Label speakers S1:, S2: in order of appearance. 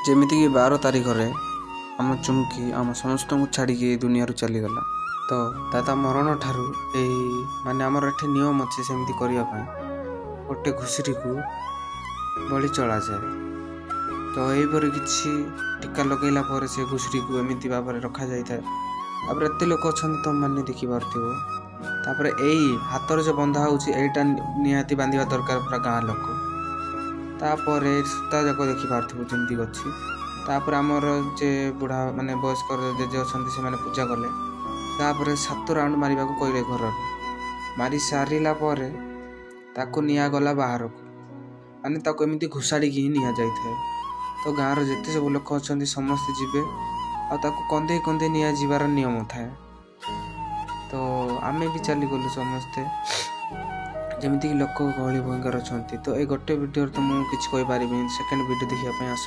S1: ଯେମିତିକି 12 ତାରିଖରେ ଆମ ଚୁମ୍କି ଆମ ସମସ୍ତଙ୍କୁ ଛାଡ଼ିକି ଏଇ ଦୁନିଆରୁ ଚାଲିଗଲା। ତ ଦାଦା ମରଣ ଠାରୁ ମାନେ ଆମର ଏଠି ନିୟମ ଅଛି ସେମିତି କରିବା ପାଇଁ, ଗୋଟେ ଘୁଷୁରିକୁ ବଳି ଚଳାଯାଏ। ତ ଏହିପରି କିଛି ଟୀକା ଲଗାଇଲା ପରେ ସେ ଘୁଷୁରିକୁ ଏମିତି ଭାବରେ ରଖାଯାଇଥାଏ। ତାପରେ ଏତେ ଲୋକ ଅଛନ୍ତି ତମମାନେ ଦେଖିପାରୁଥିବ। ତାପରେ ଏଇ ହାତରେ ଯୋଉ ବନ୍ଧା ହେଉଛି ଏଇଟା ନିହାତି ବାନ୍ଧିବା ଦରକାର ପୁରା ଗାଁ ଲୋକ। ତାପରେ ସୂତା ଯାକ ଦେଖିପାରୁଥିବ ଯେମିତି ଅଛି। ତାପରେ ଆମର ଯେ ବୁଢ଼ା ମାନେ ବୟସ୍କ ଜେଜେ ଅଛନ୍ତି ସେମାନେ ପୂଜା କଲେ। ତାପରେ 7 ରାଉଣ୍ଡ ମାରିବାକୁ କହିଲେ ଘରରୁ। ମାରି ସାରିଲା ପରେ ତାକୁ ନିଆଗଲା ବାହାରକୁ, ମାନେ ତାକୁ ଏମିତି ଘୋଷାଡ଼ିକି ହିଁ ନିଆଯାଇଥାଏ। ତ ଗାଁର ଯେତେ ସବୁ ଲୋକ ଅଛନ୍ତି ସମସ୍ତେ ଯିବେ, ଆଉ ତାକୁ କନ୍ଦେଇ କନ୍ଦେଇ ନିଆଯିବାର ନିୟମ ଥାଏ। ତ ଆମେ ବି ଚାଲିଗଲୁ ସମସ୍ତେ, ଯେମିତିକି ଲୋକ ଗହଳି ଭୟଙ୍କର ଅଛନ୍ତି। ତ ଏଇ ଗୋଟେ ଭିଡ଼ିଓରେ ତ ମୁଁ କିଛି କହିପାରିବିନି, ସେକେଣ୍ଡ ଭିଡ଼ିଓ ଦେଖିବା ପାଇଁ ଆସ।